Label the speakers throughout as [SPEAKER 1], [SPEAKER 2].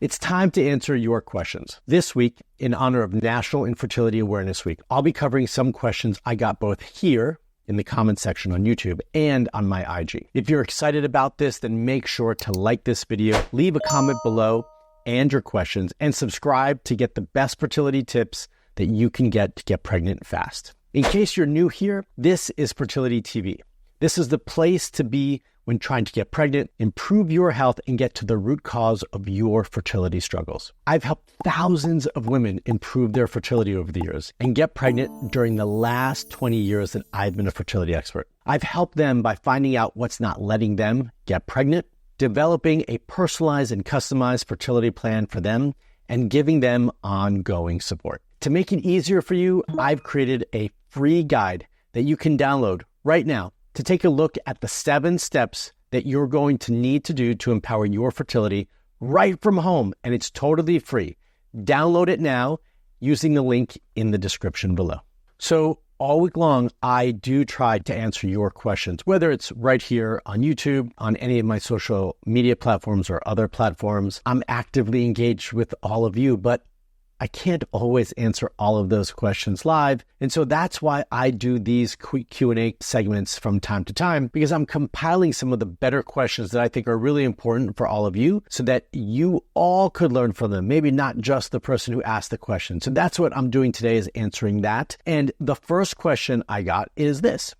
[SPEAKER 1] It's time to answer your questions. This week, in honor of National Infertility Awareness Week, I'll be covering some questions I got both here in the comment section on YouTube and on my IG. If you're excited about this, then make sure to like this video, leave a comment below and your questions, and subscribe to get the best fertility tips that you can get to get pregnant fast. In case you're new here, this is Fertility TV. This is the place to be when trying to get pregnant, improve your health, and get to the root cause of your fertility struggles. I've helped thousands of women improve their fertility over the years and get pregnant during the last 20 years that I've been a fertility expert. I've helped them by finding out what's not letting them get pregnant, developing a personalized and customized fertility plan for them, and giving them ongoing support. To make it easier for you, I've created a free guide that you can download right now to take a look at the 7 steps that you're going to need to do to empower your fertility right from home, and it's totally free. Download it now using the link in the description below. So all week long, I do try to answer your questions, whether it's right here on YouTube, on any of my social media platforms or other platforms. I'm actively engaged with all of you, but I can't always answer all of those questions live. And so that's why I do these quick Q&A segments from time to time, because I'm compiling some of the better questions that I think are really important for all of you so that you all could learn from them, maybe not just the person who asked the question. So that's what I'm doing today, is answering that. And the first question I got is this.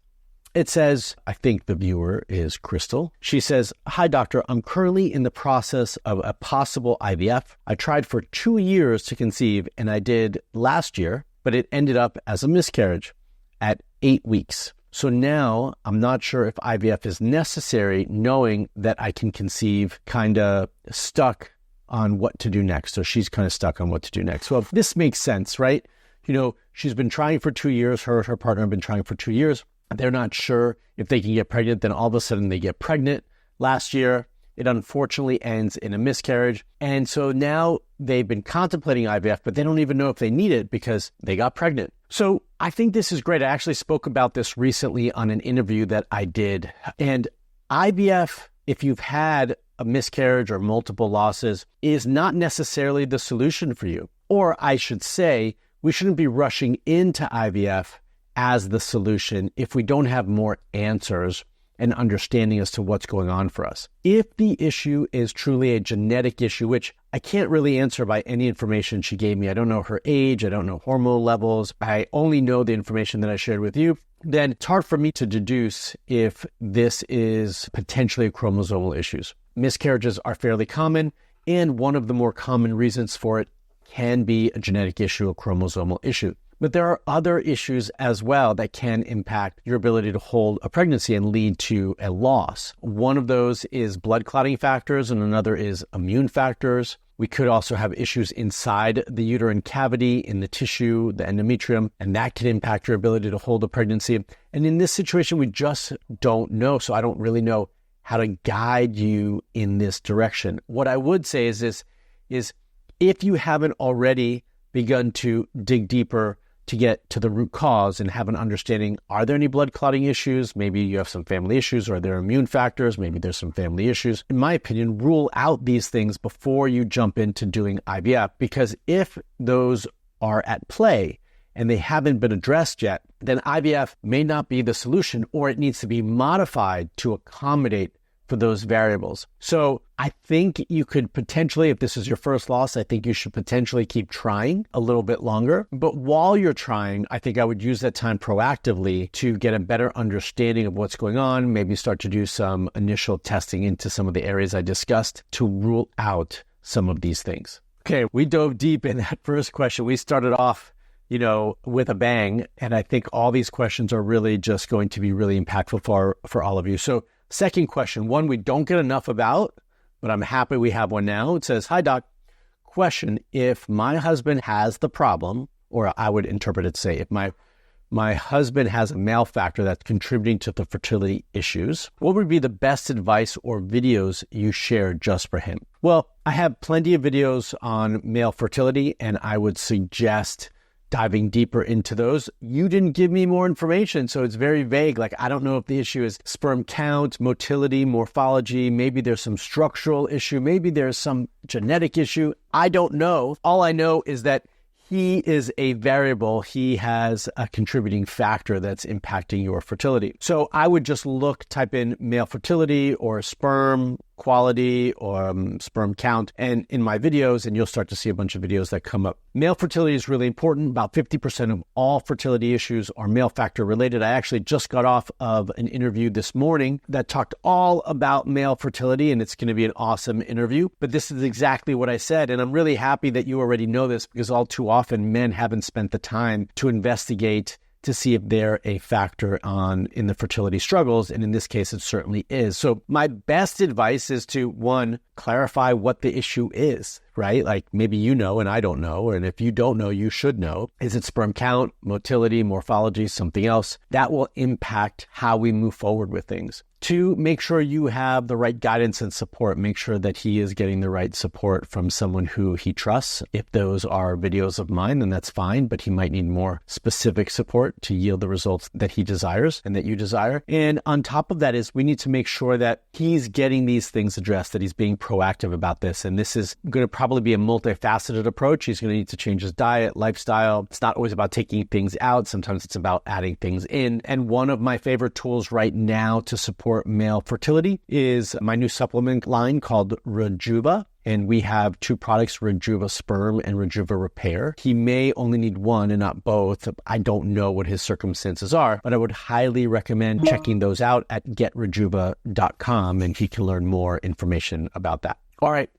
[SPEAKER 1] It says, I think the viewer is Crystal. She says, "Hi, doctor. I'm currently in the process of a possible IVF. I tried for 2 years to conceive, and I did last year, but it ended up as a miscarriage at 8 weeks. So now I'm not sure if IVF is necessary, knowing that I can conceive, kind of stuck on what to do next." So she's kind of stuck on what to do next. Well, this makes sense, right? You know, she's been trying for 2 years. Her partner have been trying for 2 years. They're not sure if they can get pregnant. Then all of a sudden they get pregnant last year. It unfortunately ends in a miscarriage. And so now they've been contemplating IVF, but they don't even know if they need it because they got pregnant. So I think this is great. I actually spoke about this recently on an interview that I did. And IVF, if you've had a miscarriage or multiple losses, is not necessarily the solution for you. Or I should say, we shouldn't be rushing into IVF as the solution if we don't have more answers and understanding as to what's going on for us. If the issue is truly a genetic issue, which I can't really answer by any information she gave me, I don't know her age, I don't know hormone levels, I only know the information that I shared with you, then it's hard for me to deduce if this is potentially chromosomal issues. Miscarriages are fairly common, and one of the more common reasons for it can be a genetic issue, a chromosomal issue. But there are other issues as well that can impact your ability to hold a pregnancy and lead to a loss. One of those is blood clotting factors, and another is immune factors. We could also have issues inside the uterine cavity, in the tissue, the endometrium, and that can impact your ability to hold a pregnancy. And in this situation, we just don't know. So I don't really know how to guide you in this direction. What I would say is this, is if you haven't already begun to dig deeper to get to the root cause and have an understanding, are there any blood clotting issues? Maybe you have some family issues, or are there immune factors? Maybe there's some family issues. In my opinion, rule out these things before you jump into doing IVF, because if those are at play and they haven't been addressed yet, then IVF may not be the solution, or it needs to be modified to accommodate for those variables. So I think you could potentially, if this is your first loss, I think you should potentially keep trying a little bit longer. But while you're trying, I think I would use that time proactively to get a better understanding of what's going on, maybe start to do some initial testing into some of the areas I discussed to rule out some of these things. Okay, we dove deep in that first question. We started off, with a bang, and I think all these questions are really just going to be really impactful for all of you. So second question, one we don't get enough about, but I'm happy we have one now. It says, "Hi, doc. Question, if my husband has the problem," or I would interpret it to say, if my husband has a male factor that's contributing to the fertility issues, what would be the best advice or videos you share just for him? Well, I have plenty of videos on male fertility, and I would suggest diving deeper into those. You didn't give me more information, so it's very vague. Like, I don't know if the issue is sperm count, motility, morphology. Maybe there's some structural issue. Maybe there's some genetic issue. I don't know. All I know is that he is a variable. He has a contributing factor that's impacting your fertility. So I would just type in male fertility or sperm quality or sperm count and in my videos, and you'll start to see a bunch of videos that come up. Male fertility is really important. About 50% of all fertility issues are male factor related. I actually just got off of an interview this morning that talked all about male fertility, and it's going to be an awesome interview. But this is exactly what I said, and I'm really happy that you already know this, because all too often men haven't spent the time to investigate to see if they're a factor in the fertility struggles. And in this case, it certainly is. So my best advice is to, one, clarify what the issue is, right? Like, maybe you know and I don't know. And if you don't know, you should know. Is it sperm count, motility, morphology, something else? That will impact how we move forward with things. Two, make sure you have the right guidance and support. Make sure that he is getting the right support from someone who he trusts. If those are videos of mine, then that's fine, but he might need more specific support to yield the results that he desires and that you desire. And on top of that is, we need to make sure that he's getting these things addressed, that he's being proactive about this. And this is going to probably be a multifaceted approach. He's going to need to change his diet, lifestyle. It's not always about taking things out. Sometimes it's about adding things in. And one of my favorite tools right now to support male fertility is my new supplement line called Rejuva. And we have two products, Rejuva Sperm and Rejuva Repair. He may only need one and not both. I don't know what his circumstances are, but I would highly recommend checking those out at getrejuva.com, and he can learn more information about that. All right,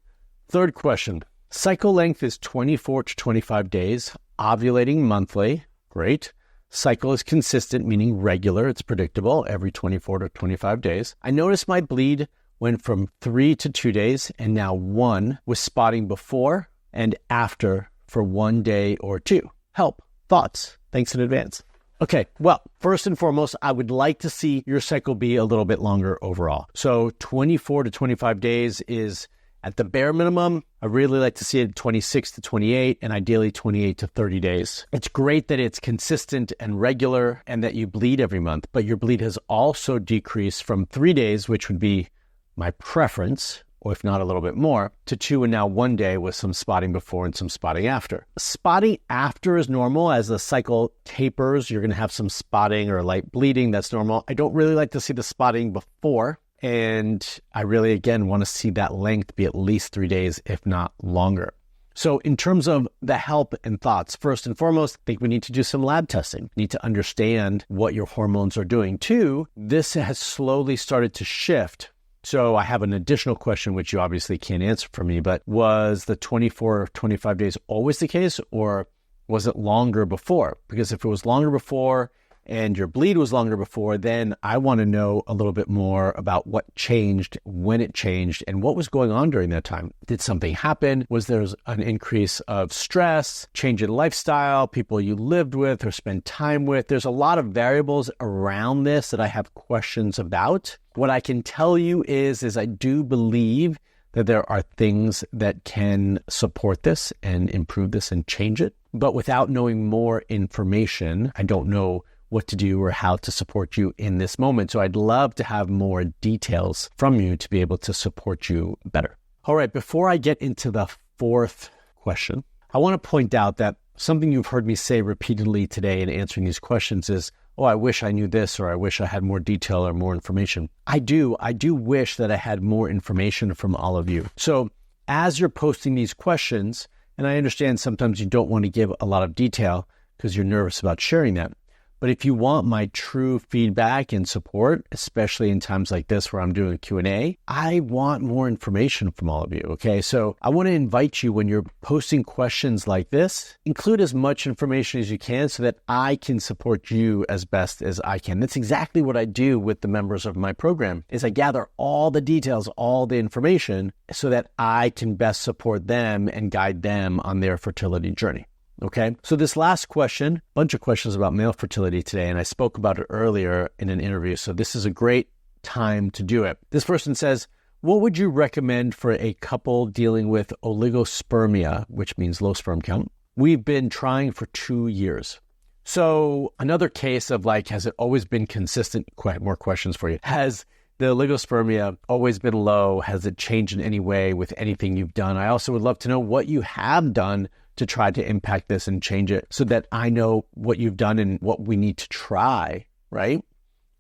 [SPEAKER 1] third question. Cycle length is 24 to 25 days, ovulating monthly. Great. Cycle is consistent, meaning regular. It's predictable every 24 to 25 days. I noticed my bleed went from 3 to 2 days and now 1, with spotting before and after for 1 day or 2. Help. Thoughts. Thanks in advance. Okay, well, first and foremost, I would like to see your cycle be a little bit longer overall. So 24 to 25 days is at the bare minimum. I really like to see it 26 to 28 and ideally 28 to 30 days. It's great that it's consistent and regular and that you bleed every month, but your bleed has also decreased from 3 days, which would be my preference, or if not a little bit more, to 2 and now 1 day with some spotting before and some spotting after. Spotting after is normal. As the cycle tapers, you're going to have some spotting or light bleeding. That's normal. I don't really like to see the spotting before. And I really, again, want to see that length be at least 3 days, if not longer. So in terms of the help and thoughts, first and foremost, I think we need to do some lab testing. We need to understand what your hormones are doing. 2, this has slowly started to shift. So I have an additional question, which you obviously can't answer for me, but was the 24 or 25 days always the case, or was it longer before? Because if it was longer before and your bleed was longer before, then I want to know a little bit more about what changed, when it changed, and what was going on during that time. Did something happen? Was there an increase of stress, change in lifestyle, people you lived with or spent time with? There's a lot of variables around this that I have questions about. What I can tell you is I do believe that there are things that can support this and improve this and change it. But without knowing more information, I don't know what to do or how to support you in this moment. So I'd love to have more details from you to be able to support you better. All right, before I get into the fourth question, I want to point out that something you've heard me say repeatedly today in answering these questions is, oh, I wish I knew this, or I wish I had more detail or more information. I do wish that I had more information from all of you. So as you're posting these questions, and I understand sometimes you don't want to give a lot of detail because you're nervous about sharing that, but if you want my true feedback and support, especially in times like this where I'm doing Q&A, I want more information from all of you, okay? So I want to invite you, when you're posting questions like this, include as much information as you can so that I can support you as best as I can. That's exactly what I do with the members of my program, is I gather all the details, all the information, so that I can best support them and guide them on their fertility journey. Okay, so this last question, a bunch of questions about male fertility today, and I spoke about it earlier in an interview, so this is a great time to do it. This person says, what would you recommend for a couple dealing with oligospermia, which means low sperm count, We've been trying for 2 years. So another case of like, has it always been consistent? More questions for you. Has the oligospermia always been low? Has it changed in any way with anything you've done? I also would love to know what you have done to try to impact this and change it so that I know what you've done and what we need to try, right?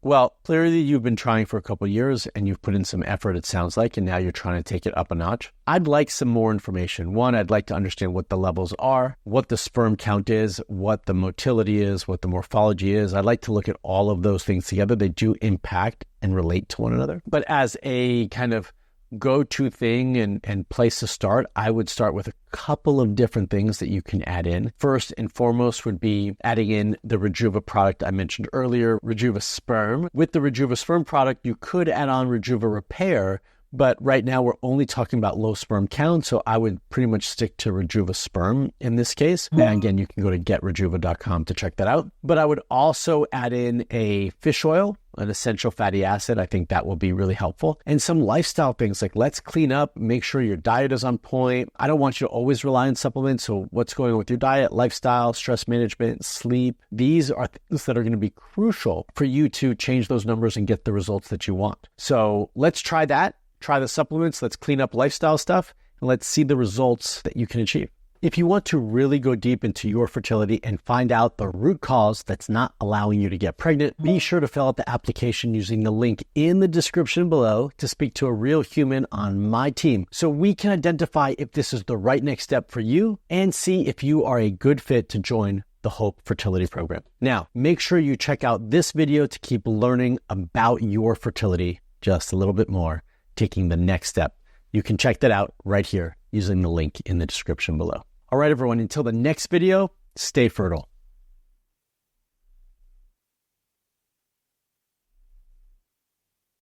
[SPEAKER 1] Well, clearly you've been trying for a couple of years and you've put in some effort, it sounds like, and now you're trying to take it up a notch. I'd like some more information. One, I'd like to understand what the levels are, what the sperm count is, what the motility is, what the morphology is. I'd like to look at all of those things together. They do impact and relate to one another. But as a kind of go-to thing and place to start, I would start with a couple of different things that you can add in. First and foremost would be adding in the Rejuva product I mentioned earlier, Rejuva Sperm. With the Rejuva Sperm product, you could add on Rejuva Repair, but right now we're only talking about low sperm count, so I would pretty much stick to Rejuva Sperm in this case. And again, you can go to getrejuva.com to check that out. But I would also add in a fish oil, an essential fatty acid. I think that will be really helpful. And some lifestyle things like let's clean up, make sure your diet is on point. I don't want you to always rely on supplements. So what's going on with your diet, lifestyle, stress management, sleep? These are things that are going to be crucial for you to change those numbers and get the results that you want. So let's try that. Try the supplements. Let's clean up lifestyle stuff and let's see the results that you can achieve. If you want to really go deep into your fertility and find out the root cause that's not allowing you to get pregnant, be sure to fill out the application using the link in the description below to speak to a real human on my team so we can identify if this is the right next step for you and see if you are a good fit to join the Hope Fertility Program. Now, make sure you check out this video to keep learning about your fertility just a little bit more, taking the next step. You can check that out right here using the link in the description below. All right, everyone, until the next video, stay fertile.